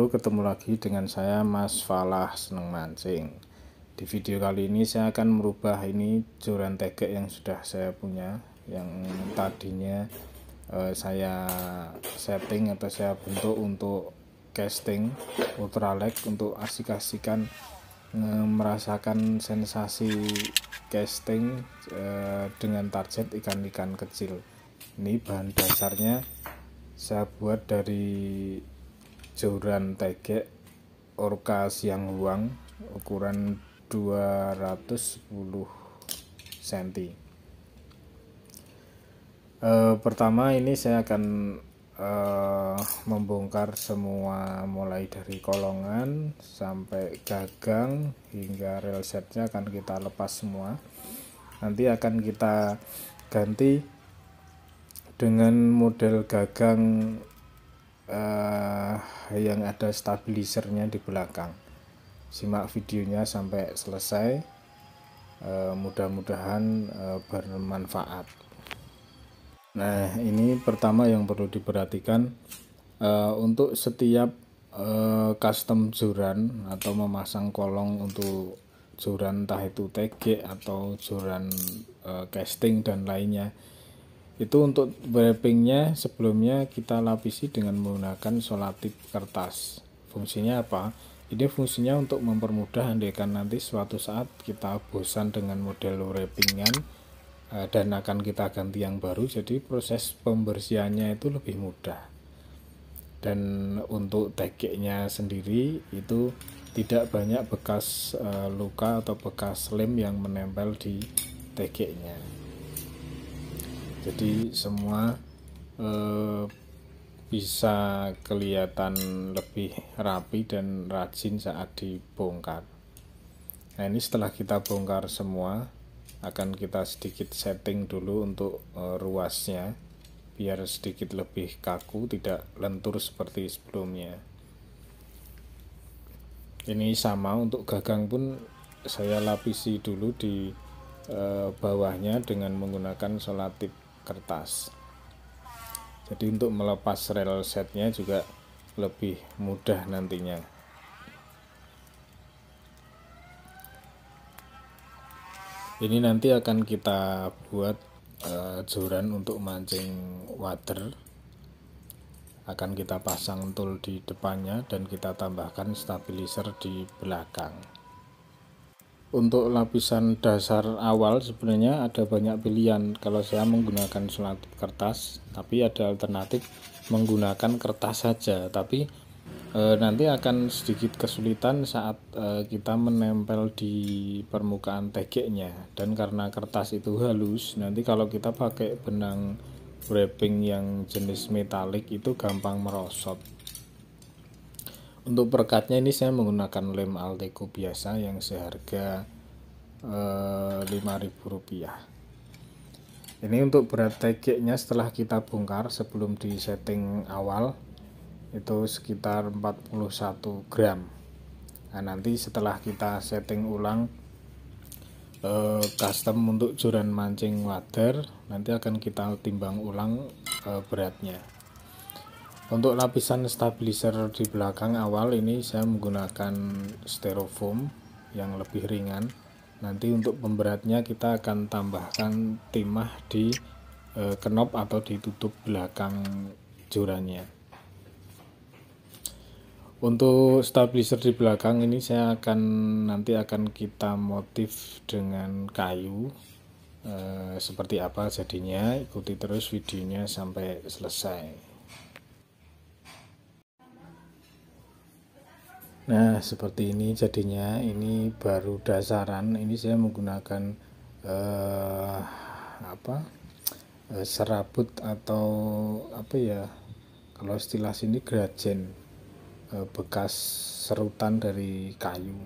Halo, ketemu lagi dengan saya Mas Falah Seneng Mancing. Di video kali ini saya akan merubah ini joran tegek yang sudah saya punya, yang tadinya saya setting atau saya bentuk untuk casting ultralight untuk asik-asikan merasakan sensasi casting dengan target ikan-ikan kecil. Ini bahan dasarnya saya buat dari joran tegek Orca Siang Luang ukuran 210 cm. Pertama ini saya akan membongkar semua mulai dari kolongan sampai gagang hingga reel setnya akan kita lepas semua. Nanti akan kita ganti dengan model gagang yang ada stabilizernya di belakang. Simak videonya sampai selesai, mudah-mudahan bermanfaat. Nah, ini pertama yang perlu diperhatikan, untuk setiap custom joran atau memasang kolong untuk joran, entah itu tegek atau joran casting dan lainnya, itu untuk wrappingnya sebelumnya kita lapisi dengan menggunakan solatip kertas. Fungsinya apa? Ini fungsinya untuk mempermudah andaikan nanti suatu saat kita bosan dengan model wrappingan dan akan kita ganti yang baru, jadi proses pembersihannya itu lebih mudah. Dan untuk tegeknya sendiri itu tidak banyak bekas luka atau bekas lem yang menempel di tegeknya. Jadi semua bisa kelihatan lebih rapi dan rajin saat dibongkar. Nah, ini setelah kita bongkar semua, akan kita sedikit setting dulu untuk ruasnya biar sedikit lebih kaku, tidak lentur seperti sebelumnya. Ini sama untuk gagang pun saya lapisi dulu di bawahnya dengan menggunakan solatip kertas. Jadi untuk melepas reel setnya juga lebih mudah nantinya. Ini nanti akan kita buat joran untuk mancing wader. Akan kita pasang tool di depannya dan kita tambahkan stabilizer di belakang. Untuk lapisan dasar awal sebenarnya ada banyak pilihan. Kalau saya menggunakan solatip kertas, tapi ada alternatif menggunakan kertas saja, tapi nanti akan sedikit kesulitan saat kita menempel di permukaan tegeknya. Dan karena kertas itu halus, nanti kalau kita pakai benang wrapping yang jenis metalik itu gampang merosot. Untuk perekatnya ini saya menggunakan lem Alteco biasa yang seharga Rp5.000. Ini untuk berat tegeknya setelah kita bongkar sebelum di setting awal itu sekitar 41 gram. Nah, nanti setelah kita setting ulang custom untuk joran mancing wader, nanti akan kita timbang ulang beratnya. Untuk lapisan stabilizer di belakang awal ini saya menggunakan styrofoam yang lebih ringan. Nanti untuk pemberatnya kita akan tambahkan timah di kenop atau di tutup belakang jorannya. Untuk stabilizer di belakang ini saya nanti akan kita motif dengan kayu. Seperti apa jadinya, ikuti terus videonya sampai selesai. Nah, seperti ini jadinya. Ini baru dasaran. Ini saya menggunakan serabut atau apa ya, kalau istilah sini grajen, bekas serutan dari kayu.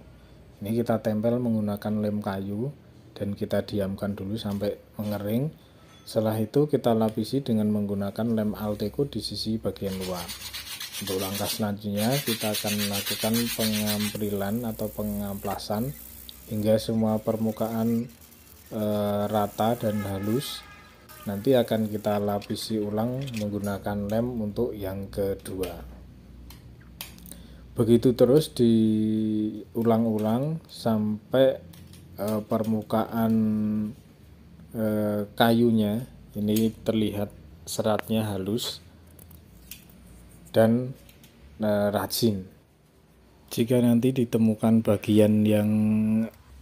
Ini kita tempel menggunakan lem kayu dan kita diamkan dulu sampai mengering. Setelah itu kita lapisi dengan menggunakan lem Alteco di sisi bagian luar. Untuk langkah selanjutnya kita akan melakukan pengamprilan atau pengamplasan hingga semua permukaan rata dan halus. Nanti akan kita lapisi ulang menggunakan lem untuk yang kedua. Begitu terus diulang-ulang sampai permukaan kayunya ini terlihat seratnya halus dan rajin. Jika nanti ditemukan bagian yang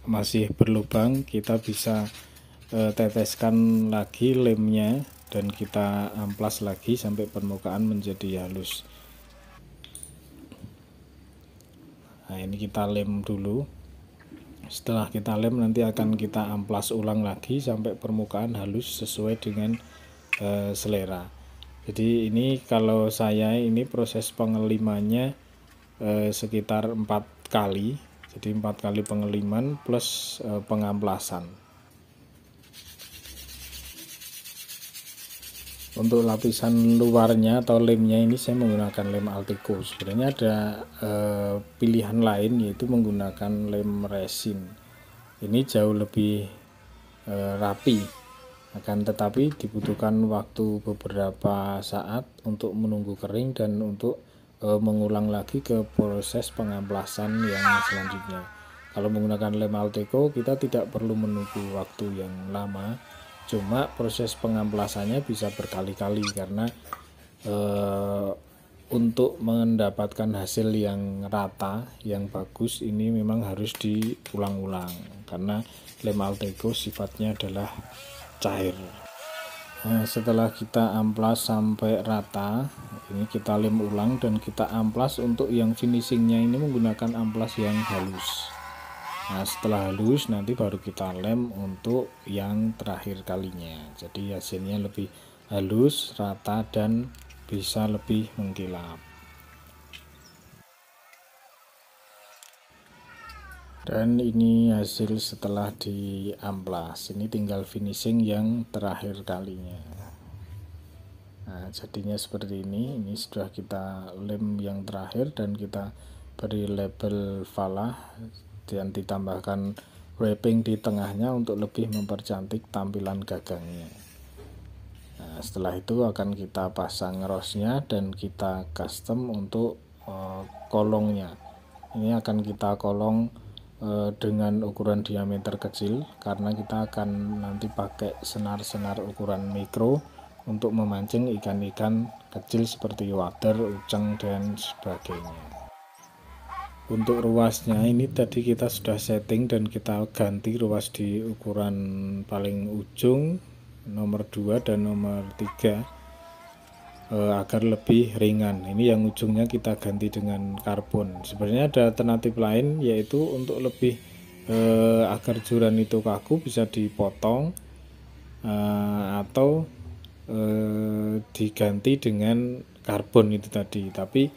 masih berlubang, kita bisa teteskan lagi lemnya dan kita amplas lagi sampai permukaan menjadi halus. Nah, ini kita lem dulu. Setelah kita lem, nanti akan kita amplas ulang lagi sampai permukaan halus sesuai dengan selera. Jadi ini kalau saya ini proses pengelimannya sekitar 4 kali. Jadi 4 kali pengeliman plus pengamplasan. Untuk lapisan luarnya atau lemnya ini saya menggunakan lem Alteco. Sebenarnya ada pilihan lain, yaitu menggunakan lem resin. Ini jauh lebih rapi, akan tetapi dibutuhkan waktu beberapa saat untuk menunggu kering dan untuk mengulang lagi ke proses pengamplasan yang selanjutnya. Kalau menggunakan lem Alteco, kita tidak perlu menunggu waktu yang lama, cuma proses pengamplasannya bisa berkali-kali karena untuk mendapatkan hasil yang rata, yang bagus, ini memang harus diulang-ulang karena lem Alteco sifatnya adalah cair. Nah, setelah kita amplas sampai rata, ini kita lem ulang dan kita amplas. Untuk yang finishingnya ini menggunakan amplas yang halus. Nah, setelah halus nanti baru kita lem untuk yang terakhir kalinya. Jadi hasilnya lebih halus, rata, dan bisa lebih mengkilap. Dan ini hasil setelah diamplas. Ini tinggal finishing yang terakhir kalinya. Nah, jadinya seperti ini. Ini sudah kita lem yang terakhir dan kita beri label Falah dan ditambahkan wrapping di tengahnya untuk lebih mempercantik tampilan gagangnya. Nah, setelah itu akan kita pasang rosnya dan kita custom untuk kolongnya. Ini akan kita kolong dengan ukuran diameter kecil karena kita akan nanti pakai senar-senar ukuran mikro untuk memancing ikan-ikan kecil seperti wader, uceng, dan sebagainya. Untuk ruasnya ini tadi kita sudah setting dan kita ganti ruas di ukuran paling ujung nomor 2 dan nomor 3 agar lebih ringan. Ini yang ujungnya kita ganti dengan karbon. Sebenarnya ada alternatif lain, yaitu untuk lebih agar joran itu kaku bisa dipotong atau diganti dengan karbon itu tadi. Tapi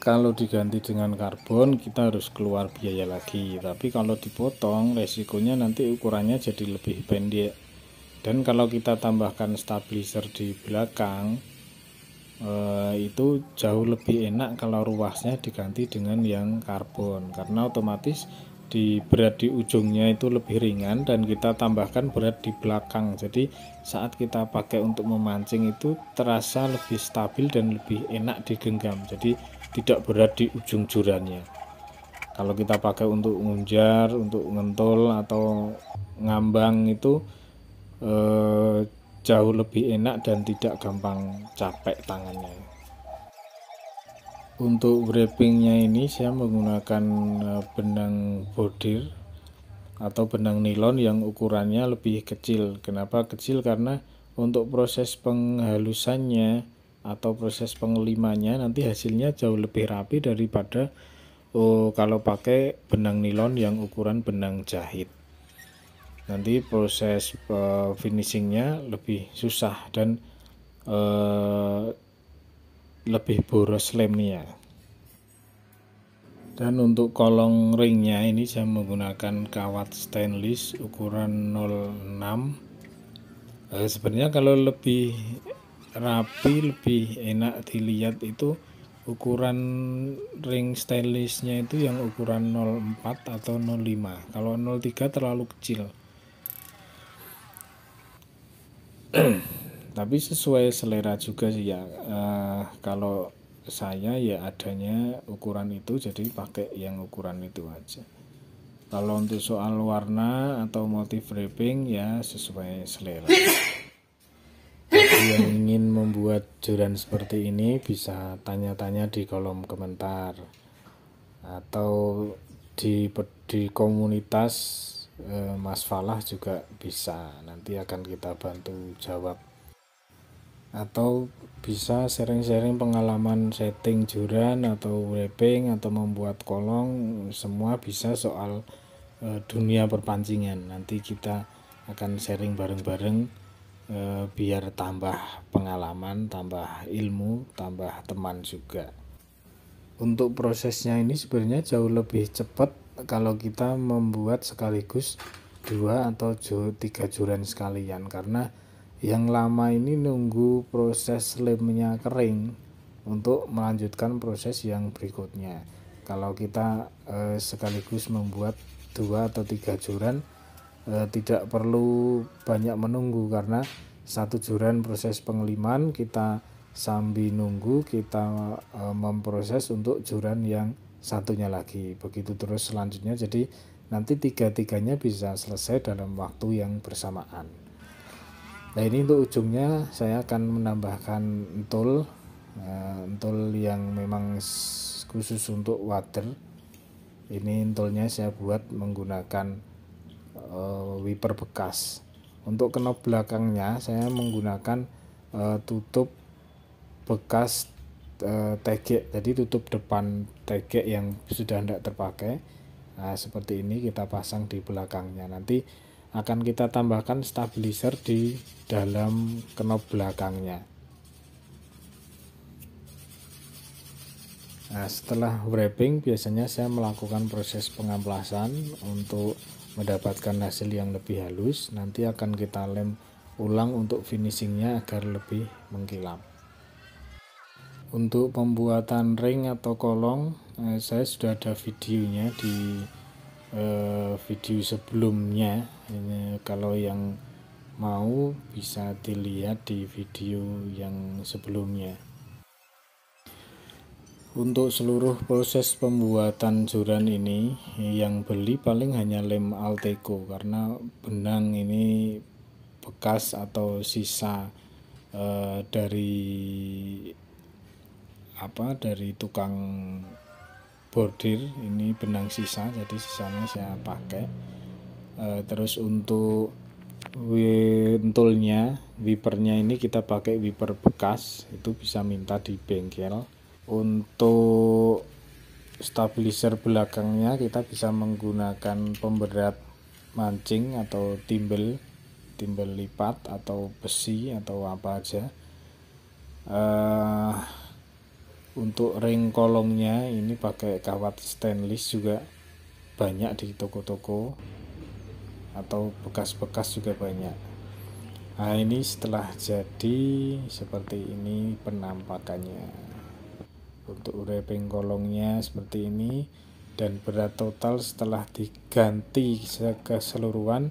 kalau diganti dengan karbon kita harus keluar biaya lagi, tapi kalau dipotong resikonya nanti ukurannya jadi lebih pendek. Dan kalau kita tambahkan stabilizer di belakang itu jauh lebih enak kalau ruasnya diganti dengan yang karbon, karena otomatis di berat di ujungnya itu lebih ringan dan kita tambahkan berat di belakang. Jadi saat kita pakai untuk memancing itu terasa lebih stabil dan lebih enak digenggam. Jadi tidak berat di ujung jorannya. Kalau kita pakai untuk ngunjar, untuk ngentol atau ngambang itu jauh lebih enak dan tidak gampang capek tangannya. Untuk wrappingnya ini saya menggunakan benang bordir atau benang nilon yang ukurannya lebih kecil. Kenapa kecil? Karena untuk proses penghalusannya atau proses pengelimannya nanti hasilnya jauh lebih rapi daripada kalau pakai benang nilon yang ukuran benang jahit. Nanti proses finishingnya lebih susah dan lebih boros lemnya. Dan untuk kolong ringnya ini saya menggunakan kawat stainless ukuran 06. Sebenarnya kalau lebih rapi, lebih enak dilihat itu ukuran ring stainlessnya itu yang ukuran 04 atau 05. Kalau 03 terlalu kecil. Tapi sesuai selera juga sih ya. Kalau saya ya adanya ukuran itu, jadi pakai yang ukuran itu aja. Kalau untuk soal warna atau motif wrapping ya sesuai selera. Bagi yang ingin membuat joran seperti ini bisa tanya-tanya di kolom komentar atau di komunitas Mas Falah juga bisa, nanti akan kita bantu jawab. Atau bisa sharing-sharing pengalaman setting joran atau wrapping atau membuat kolong, semua bisa soal dunia perpancingan. Nanti kita akan sharing bareng-bareng biar tambah pengalaman, tambah ilmu, tambah teman juga. Untuk prosesnya ini sebenarnya jauh lebih cepat kalau kita membuat sekaligus 2 atau 3 joran sekalian, karena yang lama ini nunggu proses lemnya kering untuk melanjutkan proses yang berikutnya. Kalau kita sekaligus membuat 2 atau 3 joran, tidak perlu banyak menunggu, karena satu joran proses pengeliman kita sambil nunggu kita memproses untuk joran yang satunya lagi, begitu terus selanjutnya. Jadi nanti tiga-tiganya bisa selesai dalam waktu yang bersamaan. Nah, ini untuk ujungnya saya akan menambahkan entul yang memang khusus untuk wader. Ini entulnya saya buat menggunakan wiper bekas. Untuk knob belakangnya saya menggunakan tutup bekas tegek, jadi tutup depan tegek yang sudah tidak terpakai. Nah, seperti ini kita pasang di belakangnya. Nanti akan kita tambahkan stabilizer di dalam knob belakangnya. Nah, setelah wrapping biasanya saya melakukan proses pengamplasan untuk mendapatkan hasil yang lebih halus. Nanti akan kita lem ulang untuk finishingnya agar lebih mengkilap. Untuk pembuatan ring atau kolong saya sudah ada videonya di video sebelumnya. Ini kalau yang mau bisa dilihat di video yang sebelumnya. Untuk seluruh proses pembuatan joran ini yang beli paling hanya lem Alteco, karena benang ini bekas atau sisa dari tukang bordir. Ini benang sisa, jadi sisanya saya pakai. Terus untuk entulnya, wipernya ini kita pakai wiper bekas, itu bisa minta di bengkel. Untuk stabilizer belakangnya kita bisa menggunakan pemberat mancing atau timbel lipat atau besi atau apa aja. Untuk ring kolongnya ini pakai kawat stainless, juga banyak di toko-toko atau bekas-bekas juga banyak. Nah, ini setelah jadi seperti ini penampakannya. Untuk wrapping kolongnya seperti ini, dan berat total setelah diganti keseluruhan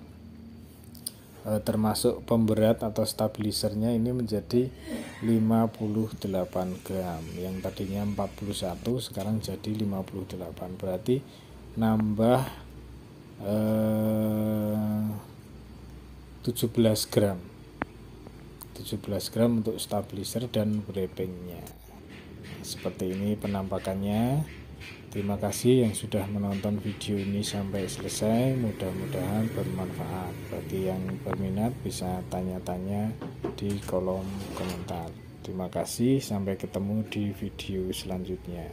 termasuk pemberat atau stabilizernya ini menjadi 58 gram. Yang tadinya 41 sekarang jadi 58, berarti nambah 17 gram untuk stabilizer dan wrappingnya. Seperti ini penampakannya. Terima kasih yang sudah menonton video ini sampai selesai, mudah-mudahan bermanfaat. Bagi yang berminat bisa tanya-tanya di kolom komentar. Terima kasih, sampai ketemu di video selanjutnya.